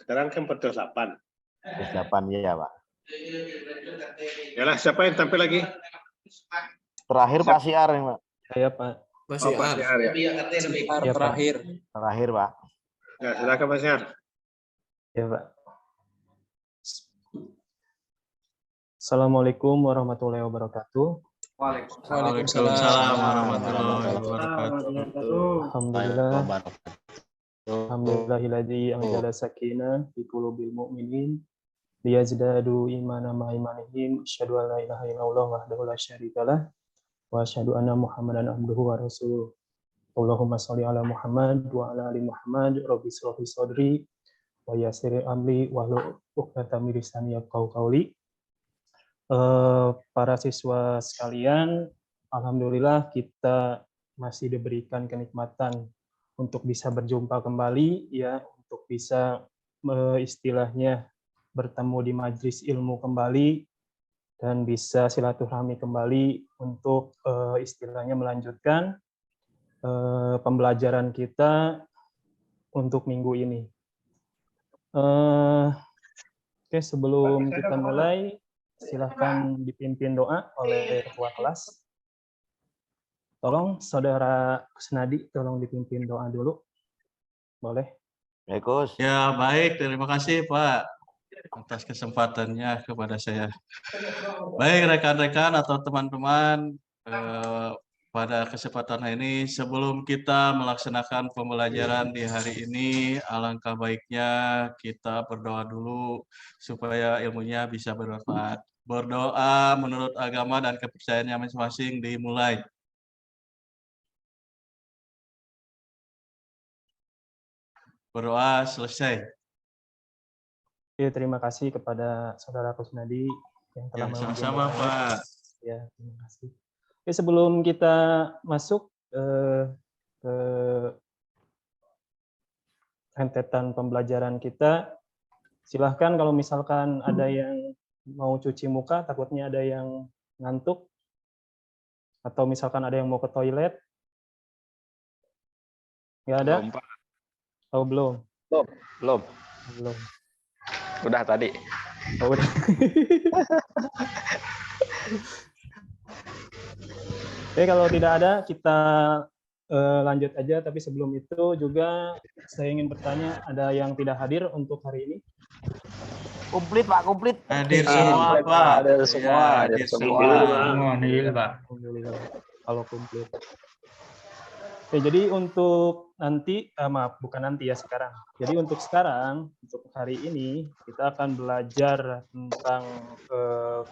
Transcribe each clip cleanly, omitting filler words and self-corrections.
Sekarang kan 48. 48 ya Pak. Yalah, siapa yang tampil lagi? Terakhir Pak Siar nih Pak. Saya Pak. Pak Siar ya. Ya, terakhir. Terakhir Pak. Ya, silakan Pak Siar. Ya Pak. Assalamualaikum warahmatullahi wabarakatuh. Waalaikumsalam warahmatullahi wabarakatuh. Alhamdulillah. Alhamdulillahilladzi anzala sakinah fi qulubil mu'minin liyazdadu imanan ma'a imanihim. Asyhadu an la ilaha illallah wahdahu la syarikalah wa asyhadu anna Muhammadan abduhu wa rasuluh. Allahumma shalli ala Muhammad wa ala ali Muhammad. Rabbi shrah li sadri wa yassir amri wahlul 'uqdatam min lisani yafqahu qawli. Para siswa sekalian, alhamdulillah kita masih diberikan kenikmatan untuk bisa berjumpa kembali, ya, untuk bisa istilahnya bertemu di majelis ilmu kembali dan bisa silaturahmi kembali untuk istilahnya melanjutkan pembelajaran kita untuk minggu ini. Oke, sebelum kita mulai, silahkan dipimpin doa oleh ketua kelas. Tolong Saudara Kusnadi, tolong dipimpin doa dulu. Boleh? Ya Gus. Ya, baik. Terima kasih Pak atas kesempatannya kepada saya. Baik rekan-rekan atau teman-teman, pada kesempatan ini sebelum kita melaksanakan pembelajaran di hari ini, alangkah baiknya kita berdoa dulu supaya ilmunya bisa bermanfaat. Berdoa menurut agama dan kepercayaannya masing-masing dimulai. Berdoa selesai. Oke, terima kasih kepada Saudara Kusnadi yang telah sama-sama Pak. Ya, terima kasih. Oke, sebelum kita masuk ke rentetan pembelajaran kita, silahkan kalau misalkan ada yang mau cuci muka, takutnya ada yang ngantuk, atau misalkan ada yang mau ke toilet. Nggak ada? Belum, Pak. Oh, belum? Belum. Belum. Udah tadi. Oh, udah. Oke, kalau tidak ada, kita lanjut aja. Tapi sebelum itu juga saya ingin bertanya, ada yang tidak hadir untuk hari ini? Komplit Pak, komplit. Hadir semua Pak. Hadir semua. Ya, Hadir semua. Alhamdulillah. Kalau komplit. Oke, jadi untuk nanti, maaf, bukan nanti ya, sekarang. Jadi untuk sekarang, untuk hari ini, kita akan belajar tentang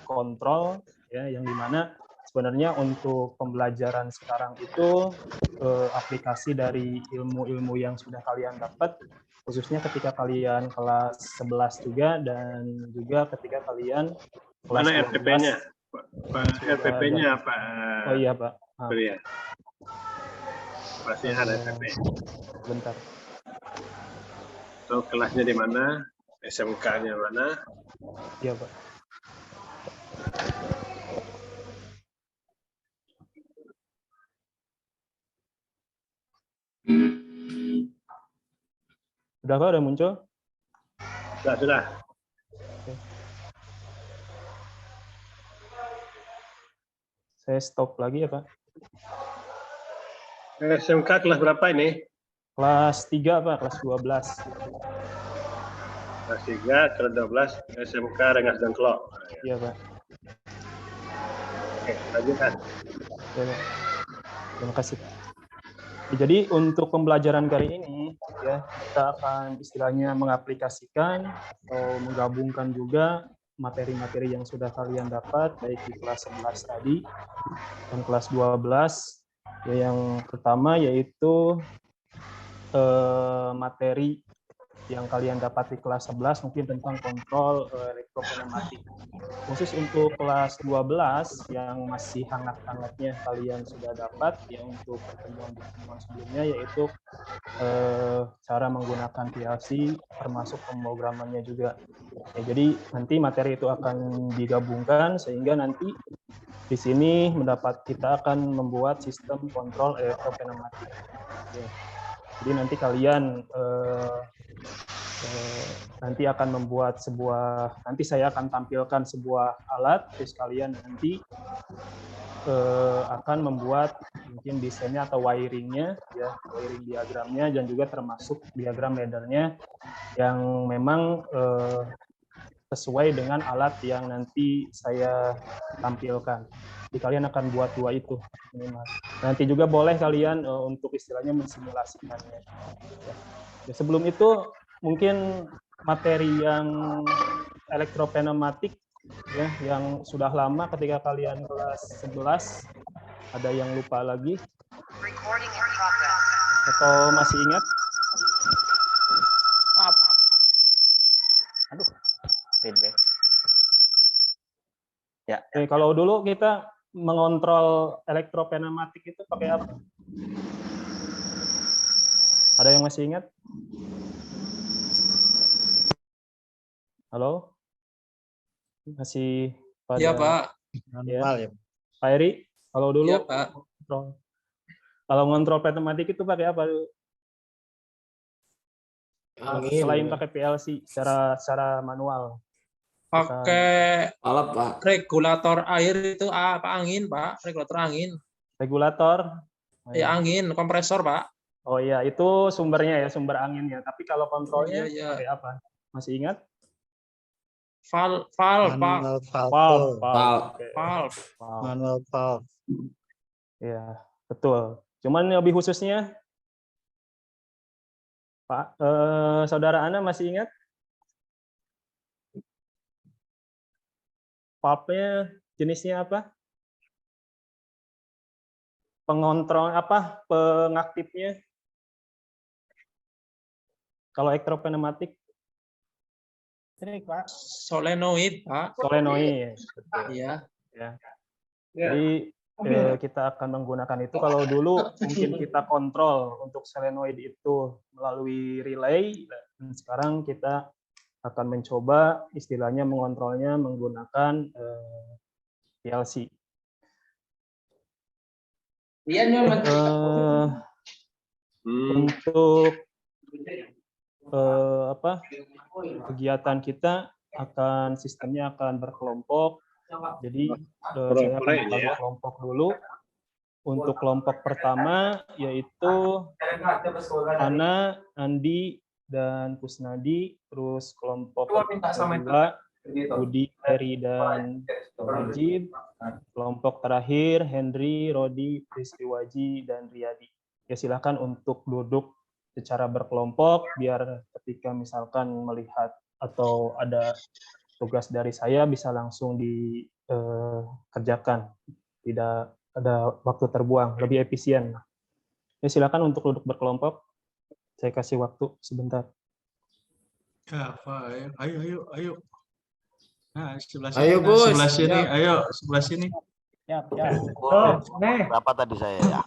kontrol, ya, yang dimana sebenarnya untuk pembelajaran sekarang itu aplikasi dari ilmu-ilmu yang sudah kalian dapat, khususnya ketika kalian kelas 11 juga, dan juga ketika kalian kelas Mana 12. RTP-nya? RTP-nya Pak. Oh iya Pak. Berian. Pasti ada RTP. Bentar. So, kelasnya di mana? SMK-nya mana? Iya Pak. Sudah Pak, udah muncul? Sudah. Oke. Saya stop lagi ya Pak. SMK kelas berapa ini? Kelas 3 Pak, kelas 12. Kelas 3, kelas 12, SMK Rengas Dengklok. Iya Pak. Oke, lanjutkan. Ya, Pak. Terima kasih Pak. Jadi untuk pembelajaran kali ini, ya, kita akan istilahnya mengaplikasikan atau menggabungkan juga materi-materi yang sudah kalian dapat, baik di kelas 11 tadi dan kelas 12. Ya, yang pertama yaitu materi yang kalian dapat di kelas 11 mungkin tentang kontrol elektropneumatik. Khusus untuk kelas 12 yang masih hangat-hangatnya kalian sudah dapat ya untuk pertemuan sebelumnya, yaitu cara menggunakan PLC termasuk pemrogramannya juga. Ya, jadi nanti materi itu akan digabungkan sehingga nanti di sini kita akan membuat sistem kontrol elektropneumatik. Ya. Jadi nanti kalian nanti akan membuat nanti saya akan tampilkan sebuah alat, terus kalian nanti akan membuat mungkin desainnya atau wiringnya, ya, wiring diagramnya, dan juga termasuk diagram laddernya yang memang sesuai dengan alat yang nanti saya tampilkan. Jadi kalian akan buat 2 itu minimal. Nanti juga boleh kalian untuk istilahnya mensimulasikannya. Ya, sebelum itu mungkin materi yang elektropneumatik ya, yang sudah lama ketika kalian kelas 11, ada yang lupa lagi atau masih ingat? Aduh, feedback. Ya. Oke, kalau dulu kita mengontrol elektropneumatik itu pakai apa? Ada yang masih ingat? Halo? Masih pada... Iya, Pak. Manual ya. Pak Eri, kalau dulu Iya, Pak. kalau ngontrol pneumatik itu pakai apa? Selain pakai PLC secara manual. Pakai alat, Pak. Regulator air itu apa, angin, Pak? Regulator angin. Regulator? Ya, angin, kompresor, Pak. Oh iya, itu sumbernya ya, sumber anginnya. Tapi kalau kontrolnya pakai apa? Masih ingat? Valve. Manual valve. Ya, betul. Cuman lebih khususnya, Pak, saudara Ana masih ingat? Valve-nya jenisnya apa? Pengontrol apa? Pengaktifnya? Kalau elektropneumatik? Pak. Solenoid, Pak. Solenoid. Iya. Ya. Jadi kita akan menggunakan itu. Kalau dulu mungkin kita kontrol untuk solenoid itu melalui relay, dan sekarang kita akan mencoba istilahnya mengontrolnya menggunakan PLC. Untuk kegiatan kita sistemnya akan berkelompok. Jadi saya akan bagi kelompok dulu. Untuk kelompok pertama yaitu Ana, Andi, dan Kusnadi. Terus kelompok kedua Budi, Heri, dan Najib. Kelompok terakhir Henry, Rodi, Pristiwaji, dan Riyadi. Ya, silakan untuk duduk secara berkelompok biar ketika misalkan melihat atau ada tugas dari saya bisa langsung dikerjakan, tidak ada waktu terbuang, lebih efisien. Ya, silakan untuk duduk berkelompok. Saya kasih waktu sebentar. Ya, Pak, ayo. Nah, sebelah sini. Ayo, Bos. Sebelah sini, ayo sebelah sini. Ya. Berapa tadi saya ya?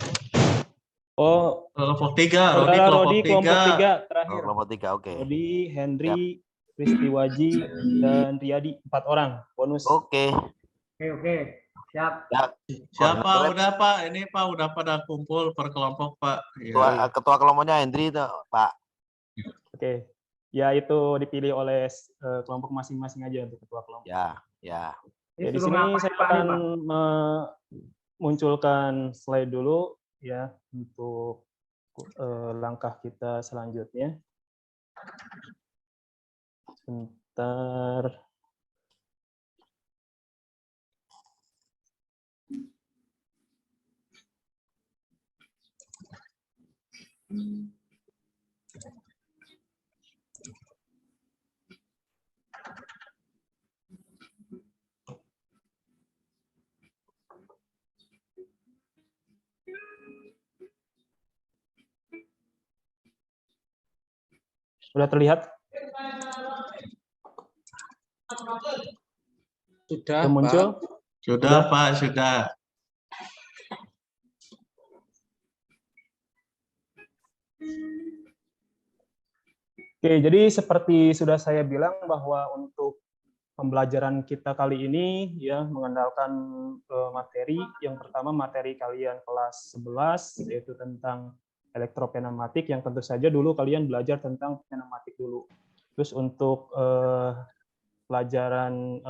Oh, Kelompok 3, Rodi kelompok 3 terakhir. Kelompok 3, oke. Rodi, Henry, Pristiwaji, dan Riyadi, 4 orang bonus. Oke. Siap. Siapa udah, Pak? Ini Pak udah pada kumpul per kelompok, Pak. Ketua kelompoknya Hendri itu, Pak. Oke. Ya, itu dipilih oleh kelompok masing-masing aja untuk ketua kelompok. Ya. Ya, di sini saya akan memunculkan slide dulu ya untuk langkah kita selanjutnya. Sebentar. Sudah terlihat? Sudah, muncul? Pak. Sudah, Pak, sudah. Oke, jadi seperti sudah saya bilang bahwa untuk pembelajaran kita kali ini ya mengandalkan materi. Yang pertama materi kalian kelas 11 yaitu tentang elektropneumatik yang tentu saja dulu kalian belajar tentang pneumatik dulu. Terus untuk pelajaran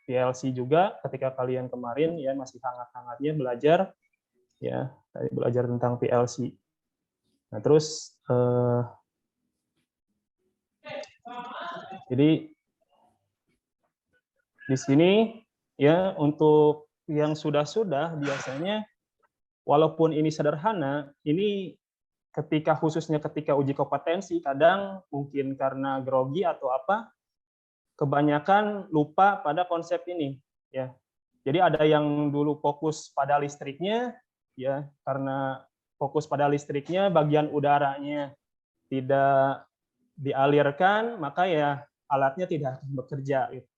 PLC juga ketika kalian kemarin ya masih hangat-hangatnya belajar ya, belajar tentang PLC. Nah, terus jadi di sini ya untuk yang sudah-sudah biasanya walaupun ini sederhana, ini khususnya ketika uji kompetensi kadang mungkin karena grogi atau apa kebanyakan lupa pada konsep ini ya. Jadi ada yang dulu fokus pada listriknya ya, karena fokus pada listriknya bagian udaranya tidak dialirkan, maka ya alatnya tidak akan bekerja gitu.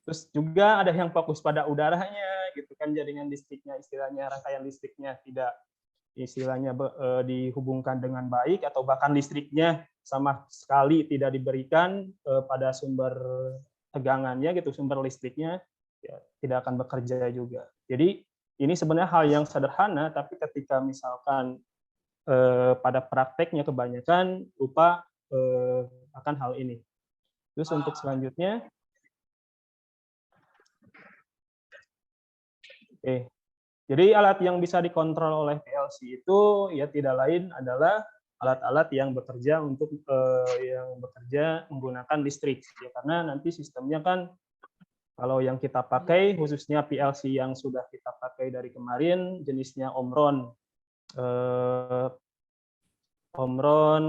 Terus juga ada yang fokus pada udaranya gitu kan, jaringan listriknya istilahnya rangkaian listriknya tidak istilahnya dihubungkan dengan baik atau bahkan listriknya sama sekali tidak diberikan pada sumber tegangannya gitu, sumber listriknya ya, tidak akan bekerja juga. Jadi ini sebenarnya hal yang sederhana, tapi ketika misalkan pada prakteknya kebanyakan lupa akan hal ini. Terus untuk selanjutnya, jadi alat yang bisa dikontrol oleh PLC itu ya tidak lain adalah alat-alat yang bekerja menggunakan listrik ya, karena nanti sistemnya kan kalau yang kita pakai khususnya PLC yang sudah kita pakai dari kemarin jenisnya Omron. Omron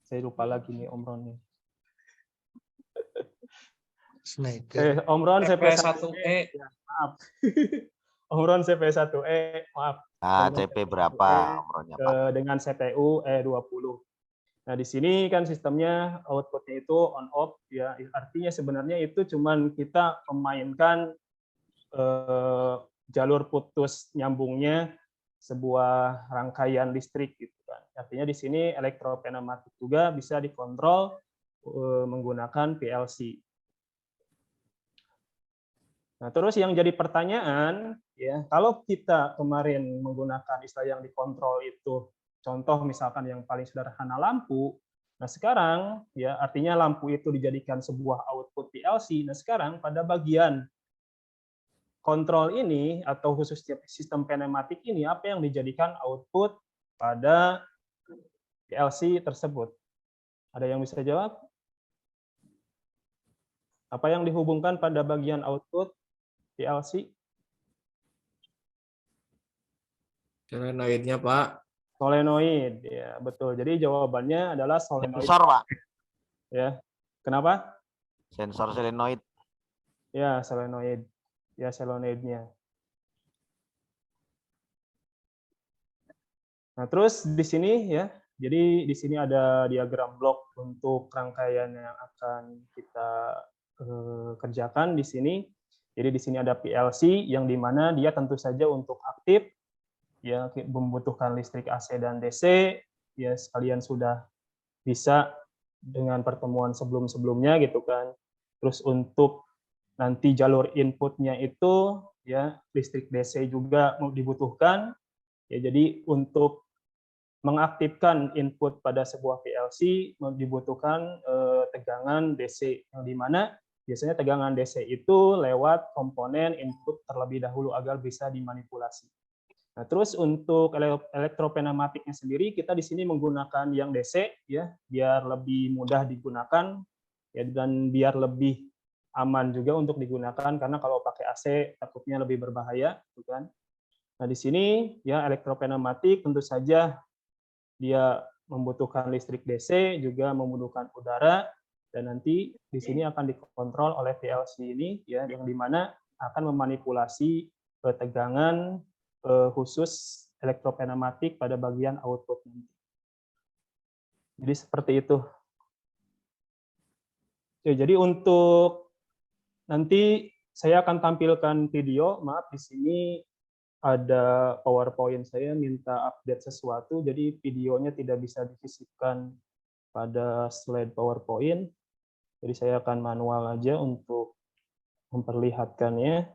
saya lupa lagi nih Omronnya. Omron CP1E. Ya, maaf. Omron CP1E, maaf. Nah, CP berapa Omronnya, Pak? Dengan CPU E20. Nah, di sini kan sistemnya output-nya itu on off ya. Artinya sebenarnya itu cuman kita memainkan jalur putus nyambungnya sebuah rangkaian listrik gitu kan. Artinya di sini elektropneumatik juga bisa dikontrol menggunakan PLC. Nah, terus yang jadi pertanyaan ya, kalau kita kemarin menggunakan istilah yang dikontrol itu contoh misalkan yang paling sederhana lampu. Nah, sekarang ya artinya lampu itu dijadikan sebuah output PLC. Nah, sekarang pada bagian kontrol ini atau khususnya sistem pneumatik ini apa yang dijadikan output pada PLC tersebut? Ada yang bisa jawab? Apa yang dihubungkan pada bagian output PLC? Solenoidnya, Pak. Solenoid, ya betul. Jadi jawabannya adalah solenoid. Sensor, Pak. Ya, kenapa? Sensor solenoid. Ya, solenoid. Ya, solenoidnya. Nah, terus di sini ya, jadi di sini ada diagram blok untuk rangkaian yang akan kita kerjakan di sini. Jadi di sini ada PLC yang di mana dia tentu saja untuk aktif ya membutuhkan listrik AC dan DC ya, sekalian sudah bisa dengan pertemuan sebelum-sebelumnya gitu kan. Terus untuk nanti jalur inputnya itu ya listrik DC juga dibutuhkan ya. Jadi untuk mengaktifkan input pada sebuah PLC dibutuhkan tegangan DC yang di mana biasanya tegangan DC itu lewat komponen input terlebih dahulu agar bisa dimanipulasi. Nah, terus untuk elektropneumatiknya sendiri kita di sini menggunakan yang DC ya biar lebih mudah digunakan ya, dan biar lebih aman juga untuk digunakan karena kalau pakai AC takutnya lebih berbahaya gitu kan. Nah, di sini ya elektropneumatik tentu saja dia membutuhkan listrik DC juga membutuhkan udara, dan nanti di sini akan dikontrol oleh PLC ini ya yang dimana akan memanipulasi tegangan khusus elektropneumatik pada bagian output nanti. Jadi seperti itu. Oke, jadi untuk nanti saya akan tampilkan video. Maaf di sini ada PowerPoint saya minta update sesuatu, jadi videonya tidak bisa disisipkan pada slide PowerPoint. Jadi saya akan manual aja untuk memperlihatkannya.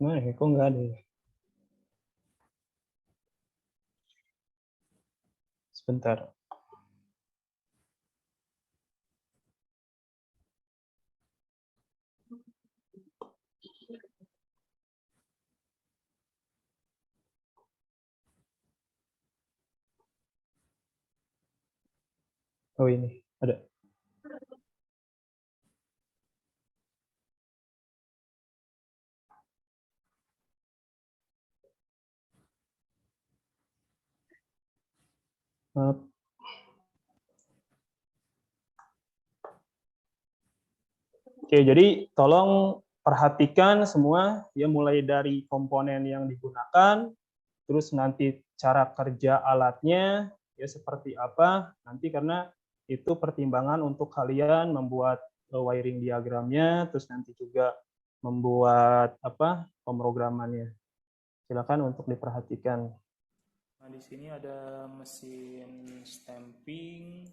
Mana ya? Kok nggak ada ya? Sebentar. Oh ini, ada. Maaf. Oke, jadi tolong perhatikan semua ya, mulai dari komponen yang digunakan, terus nanti cara kerja alatnya ya seperti apa nanti, karena itu pertimbangan untuk kalian membuat wiring diagramnya, terus nanti juga membuat apa pemrogramannya. Silakan untuk diperhatikan. Nah, di sini ada mesin stamping.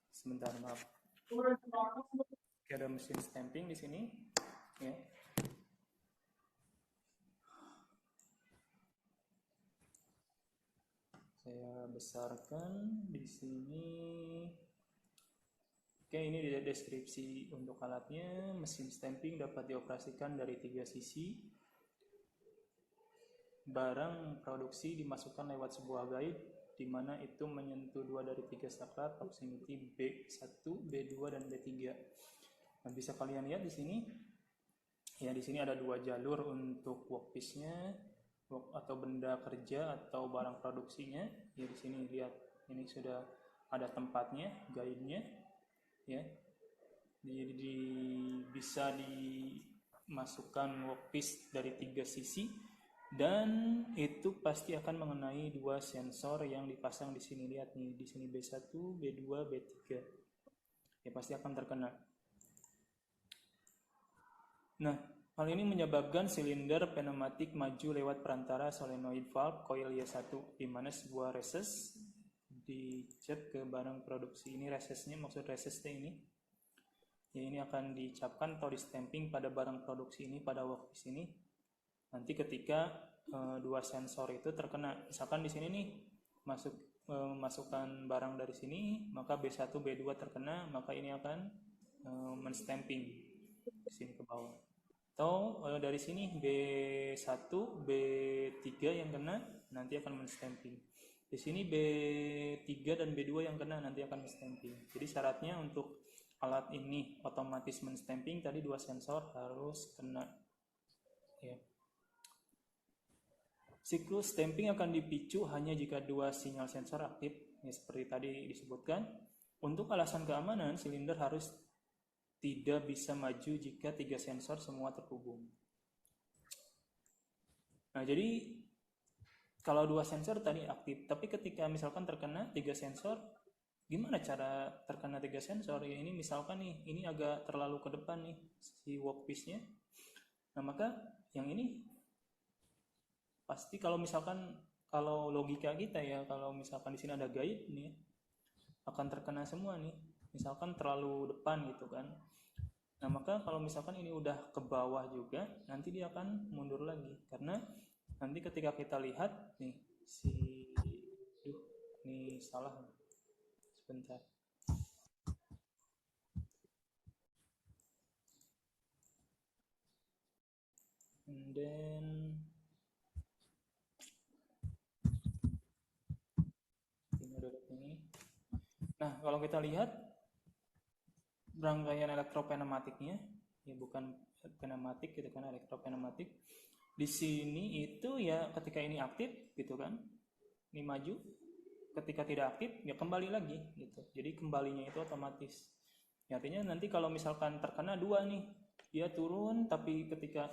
Sebentar, maaf. Oke, ada mesin stamping di sini. Ya. Saya besarkan di sini. Oke, ini di deskripsi untuk alatnya. Mesin stamping dapat dioperasikan dari 3 sisi. Barang produksi dimasukkan lewat sebuah guide, di mana itu menyentuh 2 dari 3 saklar proximity B1, B2, dan B3. Nah, bisa kalian lihat di sini. Ya, di sini ada 2 jalur untuk workpiece-nya atau benda kerja atau barang produksinya. Ya, di sini lihat, ini sudah ada tempatnya, guide-nya. Ya, jadi bisa dimasukkan workpiece dari 3 sisi, dan itu pasti akan mengenai 2 sensor yang dipasang di sini. Lihat nih, di sini B1, B2, B3. Ya, pasti akan terkena. Nah, hal ini menyebabkan silinder pneumatik maju lewat perantara solenoid valve coil Y1, di mana sebuah reses dicap ke barang produksi. Ini resesnya, maksud resesnya ini. Ya, ini akan dicapkan atau di-stamping pada barang produksi ini, pada workpiece ini. Nanti ketika 2 sensor itu terkena, misalkan di sini nih masukkan barang dari sini, maka B1, B2 terkena, maka ini akan men-stamping di sini ke bawah. Atau dari sini B1, B3 yang kena, nanti akan men-stamping. Di sini B3 dan B2 yang kena, nanti akan men-stamping. Jadi syaratnya untuk alat ini otomatis men-stamping, tadi 2 sensor harus kena. Ya. Siklus stamping akan dipicu hanya jika 2 sinyal sensor aktif, ya, seperti tadi disebutkan. Untuk alasan keamanan, silinder harus tidak bisa maju jika 3 sensor semua terhubung. Nah, jadi kalau 2 sensor tadi aktif, tapi ketika misalkan terkena 3 sensor, gimana cara terkena 3 sensor? Ya, ini misalkan nih, ini agak terlalu ke depan nih si workpiece-nya. Nah, maka yang ini pasti kalau misalkan, kalau logika kita ya, kalau misalkan di sini ada guide nih, akan terkena semua nih. Misalkan terlalu depan gitu kan. Nah, maka kalau misalkan ini udah ke bawah juga, nanti dia akan mundur lagi. Karena nanti ketika kita lihat nih, ini salah. Sebentar. And then ini. Nah, kalau kita lihat rangkaian elektropneumatiknya, ya bukan pneumatik gitu kan, elektropneumatik. Di sini itu ya ketika ini aktif gitu kan, ini maju. Ketika tidak aktif ya kembali lagi gitu. Jadi kembalinya itu otomatis. Ya, artinya nanti kalau misalkan terkena 2 nih, dia turun, tapi ketika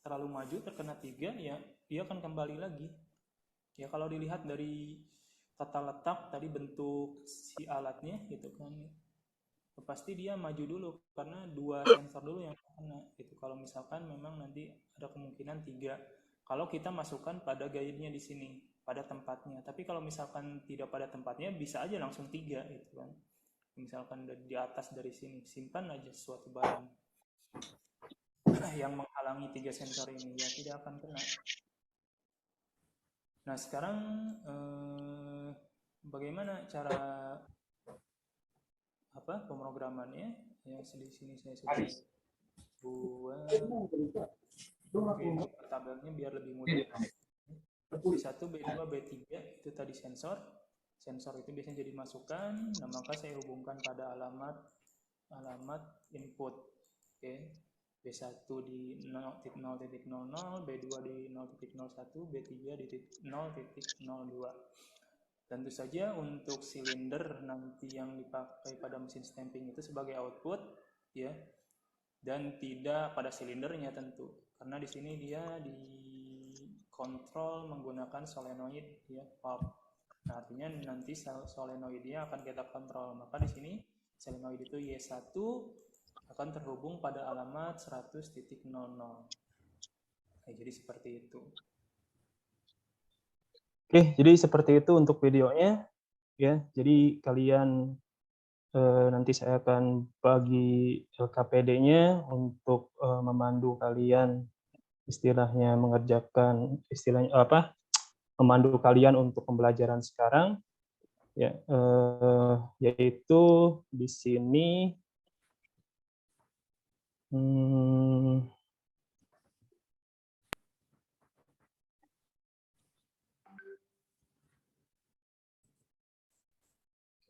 terlalu maju terkena 3, ya dia akan kembali lagi. Ya, kalau dilihat dari tata letak tadi bentuk si alatnya gitu kan, pasti dia maju dulu karena 2 sensor dulu yang kena gitu. Kalau misalkan memang nanti ada kemungkinan 3 kalau kita masukkan pada guide-nya di sini pada tempatnya. Tapi kalau misalkan tidak pada tempatnya, bisa aja langsung 3 gitu kan. Misalkan di atas dari sini, simpan aja suatu barang. yang menghalangi 3 sensor ini, ya tidak akan kena. Nah sekarang bagaimana cara pemrogramannya? Ya di sini saya sudah buat. Oke, tabelnya biar lebih mudah. B1, B2, B3 itu tadi sensor. Sensor itu biasanya jadi masukan. Nah maka saya hubungkan pada alamat input. Oke. B1 di 0.0.00, B2 di 0.01, B3 di 0.02. Tentu saja untuk silinder nanti yang dipakai pada mesin stamping itu sebagai output, ya, dan tidak pada silindernya tentu, karena di sini dia dikontrol menggunakan solenoid, ya, valve. Nah, artinya nanti solenoidnya akan kita kontrol. Maka di sini solenoid itu Y1 akan terhubung pada alamat 100.00. Jadi seperti itu. Oke, jadi seperti itu untuk videonya, ya. Jadi kalian nanti saya akan bagi LKPD-nya untuk memandu kalian, istilahnya memandu kalian untuk pembelajaran sekarang, ya, yaitu di sini.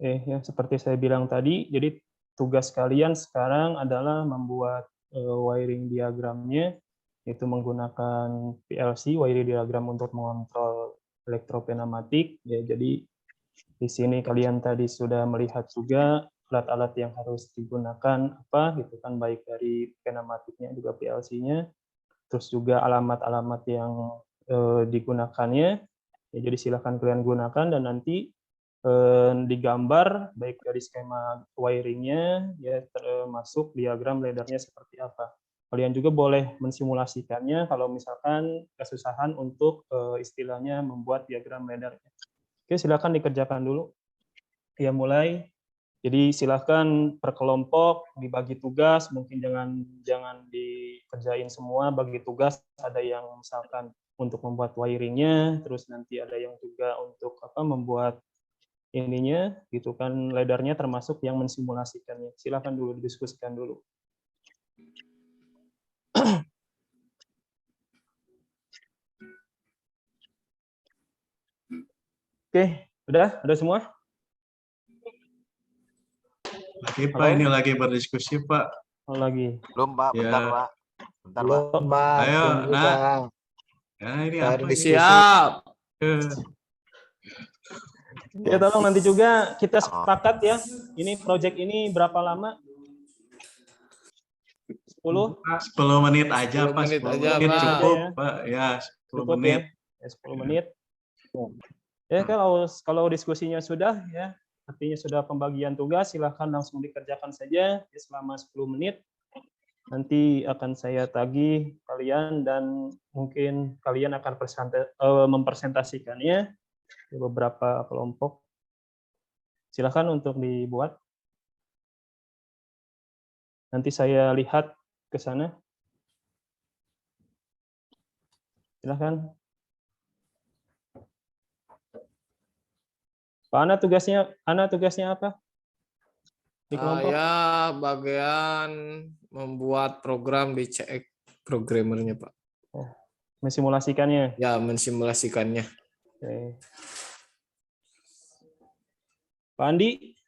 Ya, seperti saya bilang tadi, jadi tugas kalian sekarang adalah membuat wiring diagramnya, yaitu menggunakan PLC, wiring diagram untuk mengontrol elektropneumatik. Ya, jadi di sini kalian tadi sudah melihat juga alat-alat yang harus digunakan gitu kan, baik dari pneumatiknya juga PLC-nya, terus juga alamat-alamat yang digunakannya. Ya, jadi silakan kalian gunakan dan nanti digambar baik dari skema wiringnya, ya, termasuk diagram laddernya seperti apa. Kalian juga boleh mensimulasikannya kalau misalkan kesusahan untuk istilahnya membuat diagram laddernya. Oke, silakan dikerjakan dulu. Ya, mulai. Jadi silakan per kelompok dibagi tugas, mungkin jangan dikerjain semua, bagi tugas. Ada yang misalkan untuk membuat wiringnya, terus nanti ada yang juga untuk membuat ininya, gitu kan, laddernya, termasuk yang mensimulasikannya. Silakan dulu didiskusikan dulu. Oke, udah semua? Lagi Pak, ini lagi berdiskusi Pak. Oh, lagi. Belum Pak, bentar Ya. Pak. Bentar Pak. Belum, Bang. Ayo, Tunggu, nah. Bang. Ya, ini Baru apa ini? diskusi. Siap. Ya, tolong nanti juga kita sepakat ya. Ini project ini berapa lama? 10? 10 menit aja 10 Pak. menit 10 aja, menit Pak. cukup Ya. Pak. Ya, 10 Cukup menit. ya 10 menit. Ya, kalau diskusinya sudah, ya, artinya sudah pembagian tugas, silahkan langsung dikerjakan saja ya, selama 10 menit. Nanti akan saya tagih kalian dan mungkin kalian akan mempresentasikannya di beberapa kelompok. Silahkan untuk dibuat. Nanti saya lihat ke sana. Silahkan. Pak Ana tugasnya apa? Di kelompok? Saya bagian membuat program di CX programmernya, Pak. Mensimulasikannya. Ya, mensimulasikannya. Oke. Pak Andi?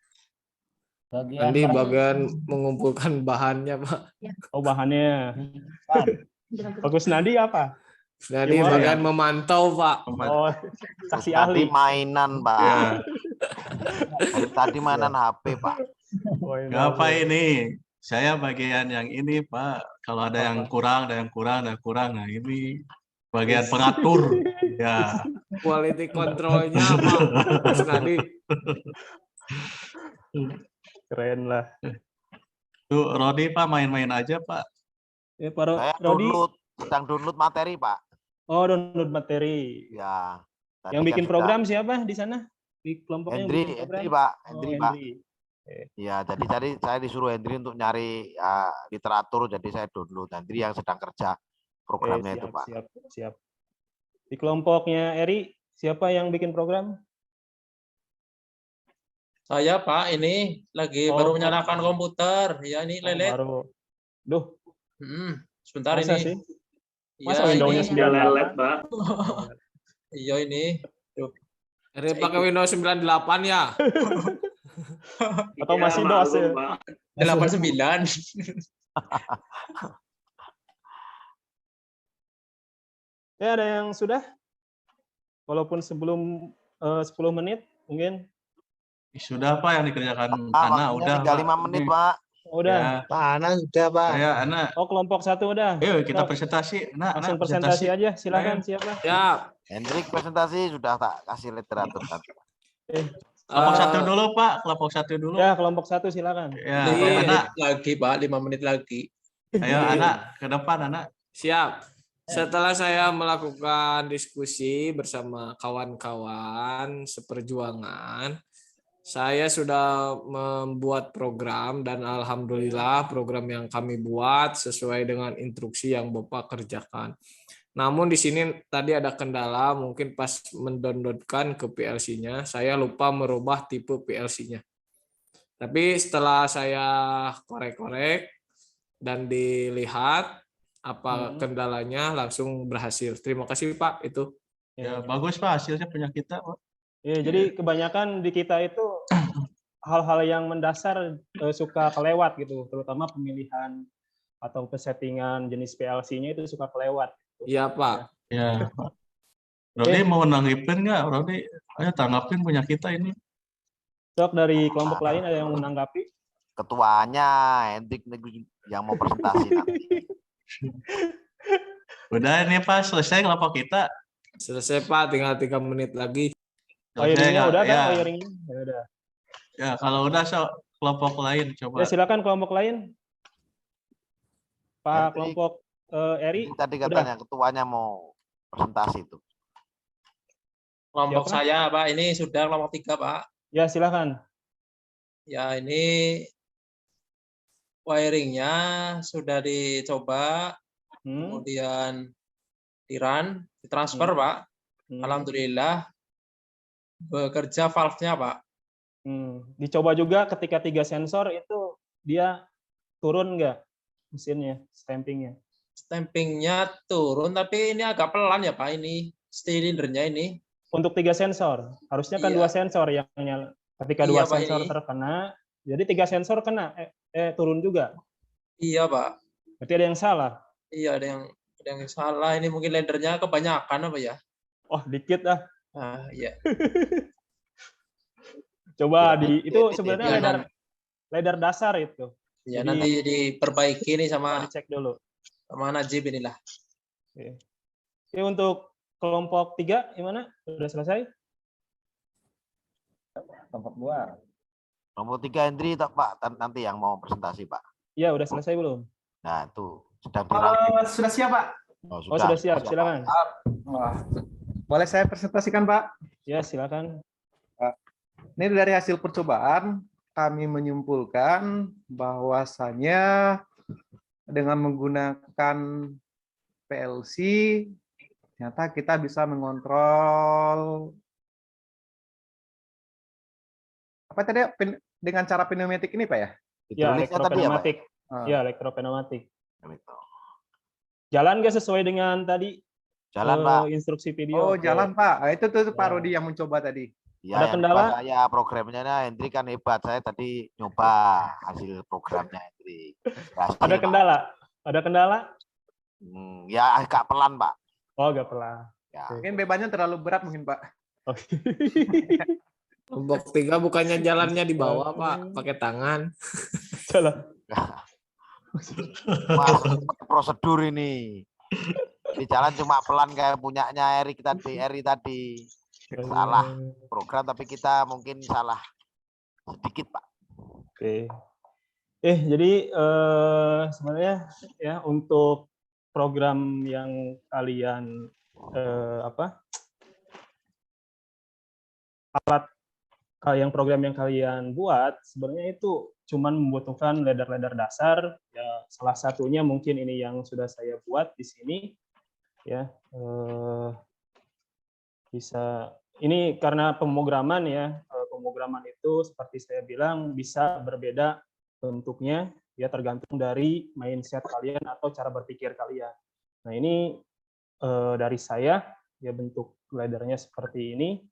Andi bagian mengumpulkan bahannya, Pak. Oh, bahannya. Bagus Nadi apa? Jadi Gimana bagian memantau, Pak. Oh, saksi Tadi ahli. mainan Pak. Ya. Tadi mainan HP Pak. Oh, ini Nggak apa ini? Saya bagian yang ini Pak. Kalau ada yang kurang, ada yang kurang. Nah ini bagian pengatur. Ya. Quality control-nya, Pak. Mas Nadi. Keren lah. Tuh Rodi Pak main-main aja Pak. Ya, Pak saya Rodi. sedang download materi Pak. Oh, download materi. Ya. Yang bikin program siapa di sana? Di kelompoknya yang bikin program? Hendri Pak. Oh, Hendri Pak. Ya, jadi saya disuruh Hendri untuk nyari literatur, jadi saya download. Hendri yang sedang kerja programnya itu, Pak. Siap. Di kelompoknya Eri, siapa yang bikin program? Saya Pak ini lagi baru menyalakan komputer. Ya ini lelet. Baru. Duh, Sebentar masa ini. sih? Iya, Masa Windows-nya ini. 98? lelet, Pak. Iya ini. Duh. Eri pakai Windows 98 ya? Atau masih DOS ya? 89. Ya, ada yang sudah? Walaupun sebelum 10 menit mungkin. Sudah Pak yang dikerjakan Pak, Ana waktunya udah. tinggal 5 menit, Pak. Udah. Ya. Pak Ana sudah, Pak. Saya Ana. Oh, kelompok 1 udah. Ayo kita presentasi. Ana, Langsung presentasi aja. Silakan siapa? Ya. Hendrik presentasi sudah tak kasih literatur tadi. Kelompok 1 dulu Pak, kelompok 1 dulu. Ya, kelompok 1 silakan. Ya, 5 Ana. menit lagi Pak, 5 menit lagi. Ayo Ana, ke depan Ana. Siap. Setelah saya melakukan diskusi bersama kawan-kawan seperjuangan, saya sudah membuat program dan alhamdulillah program yang kami buat sesuai dengan instruksi yang Bapak kerjakan. Namun di sini tadi ada kendala, mungkin pas mendownloadkan ke PLC-nya, saya lupa merubah tipe PLC-nya. Tapi setelah saya korek-korek dan dilihat apa kendalanya, langsung berhasil. Terima kasih Pak, itu. Ya, bagus Pak, hasilnya punya kita Pak. Ya, jadi kebanyakan di kita itu hal-hal yang mendasar suka kelewat gitu, terutama pemilihan atau pesettingan jenis PLC-nya itu suka kelewat. Iya Pak. Ya. Rodi mau nanggipin nggak? Rodi, ayo tanggapin punya kita ini. Sok dari kelompok lain ada yang menanggapi? Ketuanya Hendrik yang mau presentasi nanti. Udah ini Pak, selesai kelompok kita. Selesai Pak, tinggal 3 menit lagi. Wiringnya udah kan? Ya. Wiringnya? Ya, udah. Ya, kalau udah kelompok lain coba. Ya, silakan kelompok lain. Pak Hendrik. kelompok Eri. Tadi katanya ketuanya mau presentasi itu. Kelompok Siapa? saya Pak, ini sudah kelompok 3 Pak. Ya, silakan. Ya ini wiringnya sudah dicoba, kemudian di-run, ditransfer Pak. Alhamdulillah bekerja valve-nya Pak. Dicoba juga ketika 3 sensor itu dia turun nggak mesinnya, stampingnya? Stampingnya turun, tapi ini agak pelan ya Pak, ini silindernya ini. Untuk 3 sensor, harusnya kan 2 sensor yang nyala. Ketika 2 sensor terkena, jadi 3 sensor kena, turun juga. Iya Pak. Berarti ada yang salah. Iya, ada yang salah. Ini mungkin lendernya kebanyakan apa ya? Oh, dikit ah. Ah, iya. Coba itu sebenarnya ledar dasar itu. Ya, jadi, nanti diperbaiki nih sama dicek dulu. Sama Najib inilah. Oke, untuk kelompok 3 gimana? Sudah selesai? Kelompok 2. Kelompok 3 Hendri Pak, nanti yang mau presentasi Pak. Iya, udah selesai belum? Nah, itu sedang dirangkum. Sudah siap, Pak? Oh, sudah siap, silakan. Boleh saya presentasikan, Pak? Ya, silakan. Ini dari hasil percobaan, kami menyimpulkan bahwasannya dengan menggunakan PLC, ternyata kita bisa mengontrol apa tadi dengan cara pneumatik ini, Pak ya? Ya, elektropneumatik. Ya, elektropneumatik. Jalan nggak sesuai dengan tadi? Jalan, Pak. Instruksi video. Oh, jalan, Pak. Itu tuh Pak Rudi yang mencoba tadi. Ya, ada kendala? Saya programnya Hendrik kan hebat. Saya tadi nyoba hasil programnya Hendrik. Ada kendala? Ada kendala? Ya agak pelan, Pak. Oh, agak pelan. Ya. Mungkin bebannya terlalu berat mungkin, Pak. Oke. Kelompok 3 bukannya jalannya di bawah, Pak, pakai tangan. Salah. Prosedur ini. Di jalan cuma pelan kayak punyanya Eri tadi. Salah program tapi kita mungkin salah sedikit, Pak. Oke. Jadi sebenarnya ya untuk program yang kalian alat yang program yang kalian buat sebenarnya itu cuman membutuhkan ladder-ladder dasar. Ya, salah satunya mungkin ini yang sudah saya buat di sini. Ya, bisa ini karena pemrograman ya. Pemrograman itu seperti saya bilang bisa berbeda bentuknya ya tergantung dari mindset kalian atau cara berpikir kalian. Nah, ini dari saya ya bentuk laddernya seperti ini.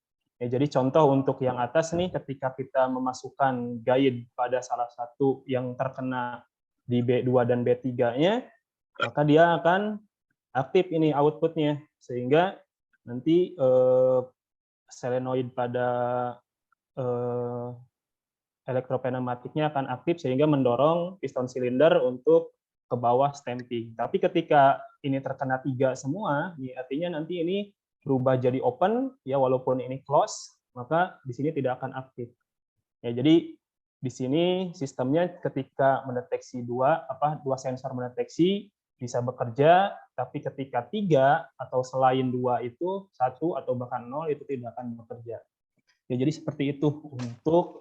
Ya, jadi contoh untuk yang atas nih, ketika kita memasukkan guide pada salah satu yang terkena di B2 dan B3-nya, maka dia akan aktif ini output-nya, sehingga nanti solenoid pada elektropneumatiknya akan aktif, sehingga mendorong piston silinder untuk ke bawah stamping. Tapi ketika ini terkena 3 semua, artinya nanti ini berubah jadi open, ya walaupun ini close, maka di sini tidak akan aktif. Ya, jadi di sini sistemnya ketika mendeteksi dua sensor mendeteksi bisa bekerja, tapi ketika 3 atau selain 2 itu 1 atau bahkan 0 itu tidak akan bekerja. Ya, jadi seperti itu untuk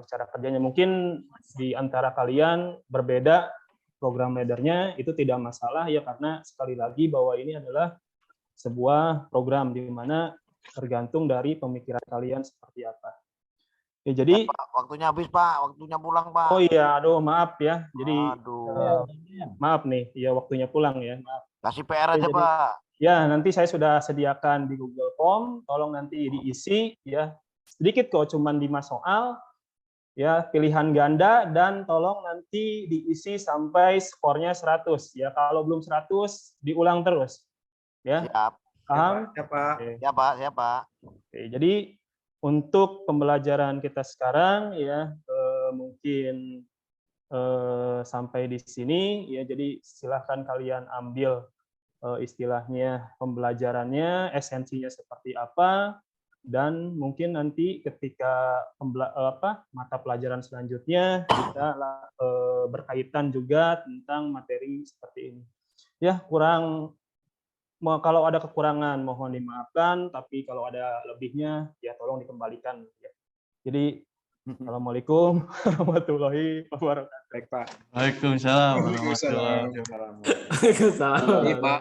cara kerjanya. Mungkin di antara kalian berbeda program laddernya, itu tidak masalah ya, karena sekali lagi bahwa ini adalah sebuah program di mana tergantung dari pemikiran kalian seperti apa. Ya, jadi Pak, waktunya habis Pak, waktunya pulang Pak. oh iya, aduh maaf ya. Jadi Aduh. maaf nih, ya waktunya pulang ya. Maaf. Kasih PR aja Pak. Ya, nanti saya sudah sediakan di Google Form, tolong nanti diisi ya. Sedikit kok, cuman 5 soal. Ya, pilihan ganda dan tolong nanti diisi sampai skornya 100 ya. Kalau belum 100 diulang terus. Ya. Siap. Paham? Ya, Pak. Ya Pak, siap Pak. Oke, jadi untuk pembelajaran kita sekarang ya mungkin sampai di sini ya. Jadi silahkan kalian ambil istilahnya pembelajarannya, esensinya seperti apa, dan mungkin nanti ketika mata pelajaran selanjutnya kita berkaitan juga tentang materi seperti ini. Ya, kalau ada kekurangan mohon dimaafkan, tapi kalau ada lebihnya ya tolong dikembalikan. Ya. Jadi assalamualaikum warahmatullahi wabarakatuh. Baik, Pak. Waalaikumsalam warahmatullahi Waalaikumsalam. Waalaikumsalam. Iya, Pak.